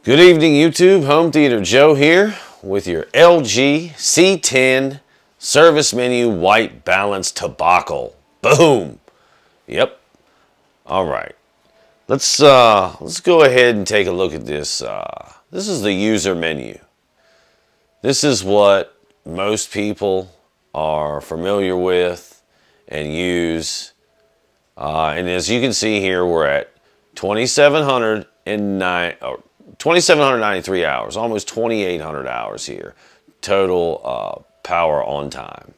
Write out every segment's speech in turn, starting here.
Good evening, YouTube. Home Theater Joe here with your LG C10 service menu white balance debacle. Boom. Yep. All right. Let's go ahead and take a look at this. This is the user menu. This is what most people are familiar with and use. And as you can see here, we're at 2,793 hours, almost 2,800 hours here, total power on time.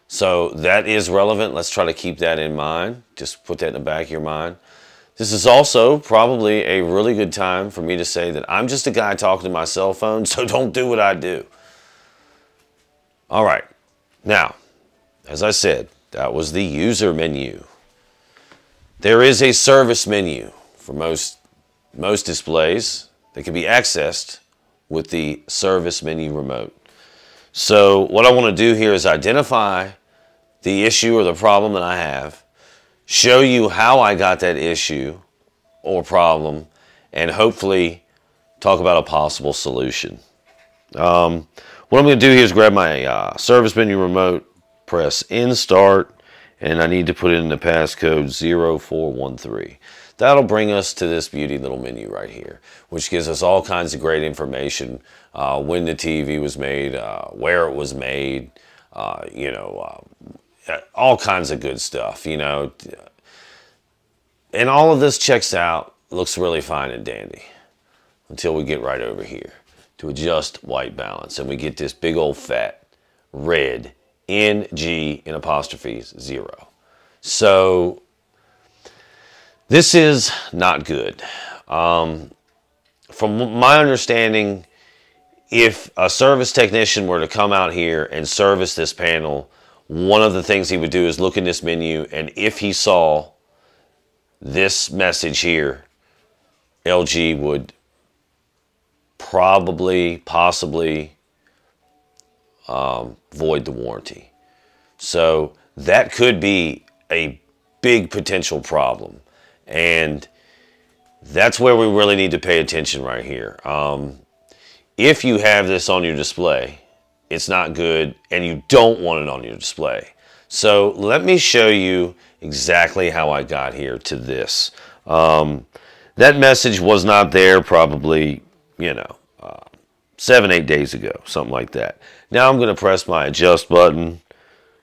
So that is relevant. Let's try to keep that in mind. Just put that in the back of your mind. This is also probably a really good time for me to say that I'm just a guy talking to my cell phone, so don't do what I do. All right. Now, as I said, that was the user menu. There is a service menu for most displays that can be accessed with the service menu remote. So what I want to do here is identify the issue or the problem that I have, show you how I got that issue or problem, and hopefully talk about a possible solution. What I'm going to do here is grab my service menu remote, press in start, and I need to put in the passcode 0413. That'll bring us to this beauty little menu right here, which gives us all kinds of great information. When the TV was made, where it was made, all kinds of good stuff, And all of this checks out, looks really fine and dandy until we get right over here to adjust white balance. And we get this big old fat red NG in apostrophes 0. So this is not good. From my understanding, if a service technician were to come out here and service this panel, one of the things he would do is look in this menu, and if he saw this message here, LG would possibly void the warranty. So that could be a big potential problem, and that's where we really need to pay attention right here. If you have this on your display, it's not good, and you don't want it on your display. So let me show you exactly how I got here to this. That message was not there probably, 7-8 days ago, something like that. Now I'm going to press my adjust button,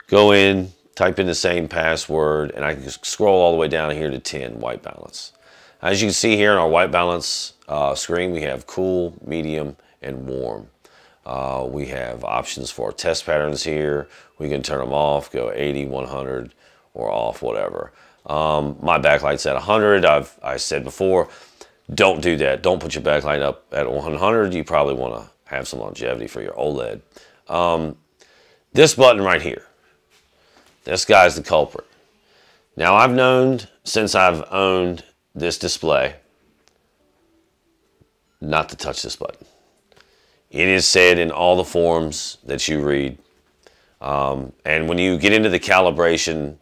go in, type in the same password, and I can scroll all the way down here to 10, white balance. As you can see here in our white balance screen, we have cool, medium, and warm. We have options for test patterns here. We can turn them off, go 80, 100, or off, whatever. My backlight's at 100. I said before, don't do that. Don't put your backlight up at 100. You probably want to have some longevity for your OLED. This button right here, this guy's the culprit. Now I've known since I've owned this display not to touch this button. It is said in all the forums that you read. And when you get into the calibration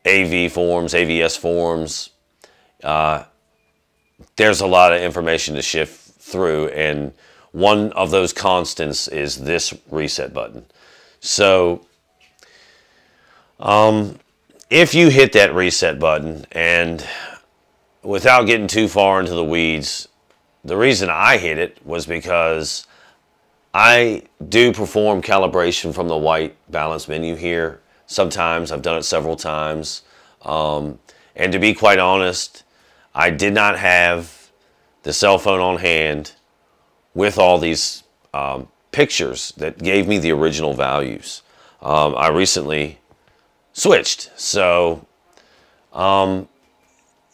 AV forums, AVS forums, there's a lot of information to shift through, and one of those constants is this reset button. So if you hit that reset button, and without getting too far into the weeds, the reason I hit it was because I do perform calibration from the white balance menu here. Sometimes I've done it several times. And to be quite honest, I did not have the cell phone on hand with all these pictures that gave me the original values. I recently switched. So, and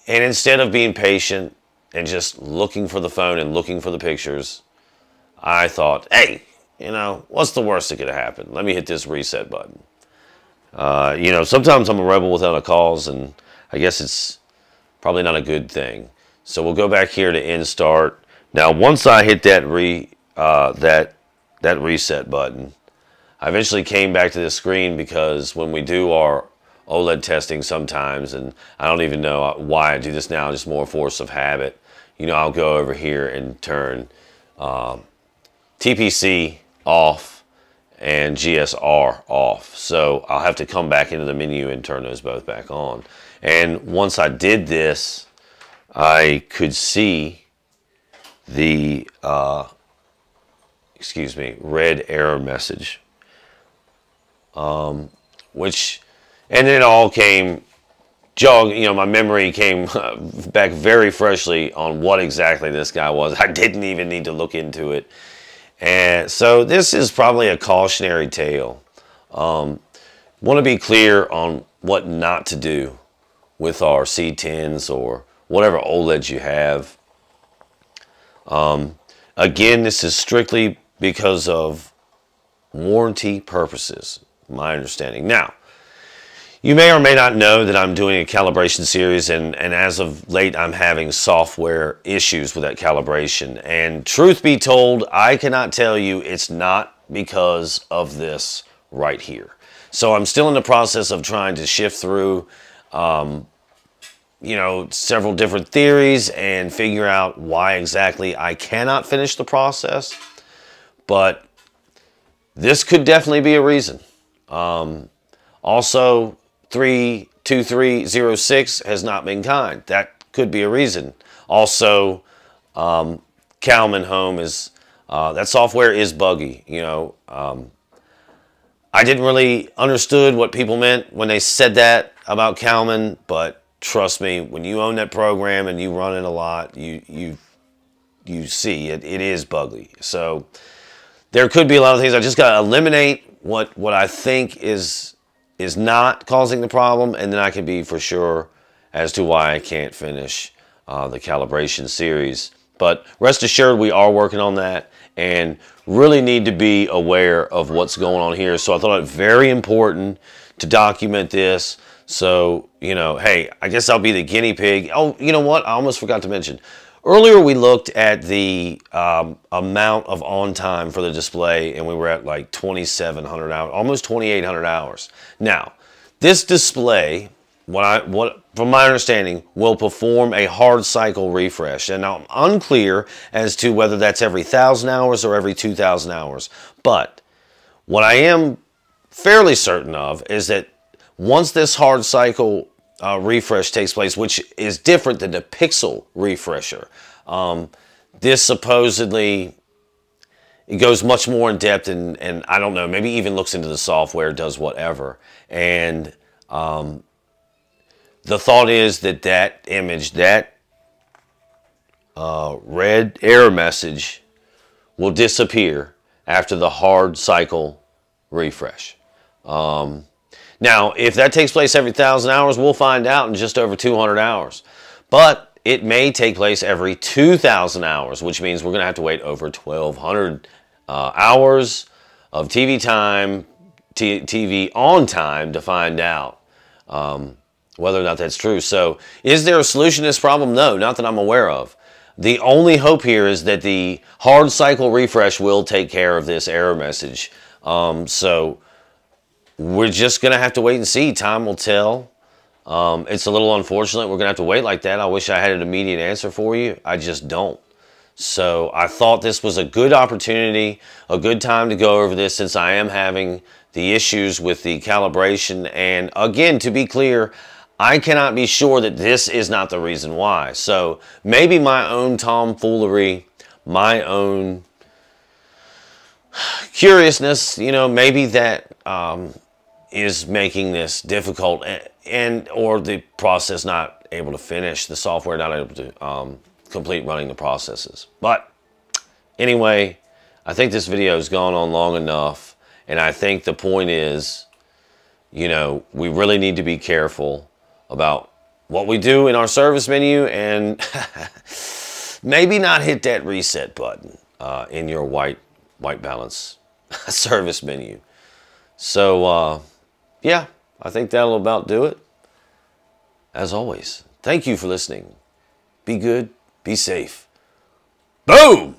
instead of being patient and just looking for the phone and looking for the pictures, I thought, hey, what's the worst that could happen? Let me hit this reset button. Sometimes I'm a rebel without a cause, and I guess it's probably not a good thing. So we'll go back here to in start. Now, once I hit that reset button, I eventually came back to this screen because when we do our OLED testing sometimes, and I don't even know why I do this now, just more force of habit. you know, I'll go over here and turn TPC off and GSR off. So I'll have to come back into the menu and turn those both back on. And once I did this, I could see the red error message, which, and then it all came my memory came back very freshly on what exactly this guy was. I didn't even need to look into it. And so this is probably a cautionary tale. Want to be clear on what not to do with our C10s or whatever OLEDs you have. Again, this is strictly because of warranty purposes, my understanding. Now, you may or may not know that I'm doing a calibration series, and as of late, I'm having software issues with that calibration. And truth be told, I cannot tell you it's not because of this right here. So I'm still in the process of trying to shift through, you know, several different theories and figure out why exactly I cannot finish the process. But this could definitely be a reason. Also, 32306 has not been kind. That could be a reason. Also, Calman Home is, that software is buggy. You know, I didn't really understood what people meant when they said that about Calman, but trust me, when you own that program and you run it a lot, you see it is buggy. So there could be a lot of things. I just got to eliminate what I think is not causing the problem, and then I can be for sure as to why I can't finish the calibration series. But rest assured, we are working on that and really need to be aware of what's going on here. So I thought it very important to document this. So, you know, hey, I guess I'll be the guinea pig. Oh, you know what? I almost forgot to mention. Earlier we looked at the amount of on time for the display, and we were at like 2,700 hours, almost 2,800 hours. Now, this display, from my understanding, will perform a hard cycle refresh. And now I'm unclear as to whether that's every 1,000 hours or every 2,000 hours. But what I am fairly certain of is that once this hard cycle refresh takes place, which is different than the pixel refresher. This supposedly, it goes much more in depth and I don't know, maybe even looks into the software, does whatever. And the thought is that that image, that red error message will disappear after the hard cycle refresh. Now, if that takes place every 1,000 hours, we'll find out in just over 200 hours. But it may take place every 2,000 hours, which means we're going to have to wait over 1,200 hours of TV time, TV on time to find out whether or not that's true. So, is there a solution to this problem? No, not that I'm aware of. The only hope here is that the hard cycle refresh will take care of this error message. So, we're just going to have to wait and see. Time will tell. It's a little unfortunate we're going to have to wait like that. I wish I had an immediate answer for you. I just don't. So I thought this was a good opportunity, a good time to go over this since I am having the issues with the calibration. And again, to be clear, I cannot be sure that this is not the reason why. So maybe my own tomfoolery, my own curiousness, you know, maybe that is making this difficult or the process not able to finish, the software not able to complete running the processes. But anyway, I think this video has gone on long enough, and I think the point is, you know, we really need to be careful about what we do in our service menu and maybe not hit that reset button in your white balance service menu. So, yeah, I think that'll about do it. As always, thank you for listening. Be good, be safe. Boom!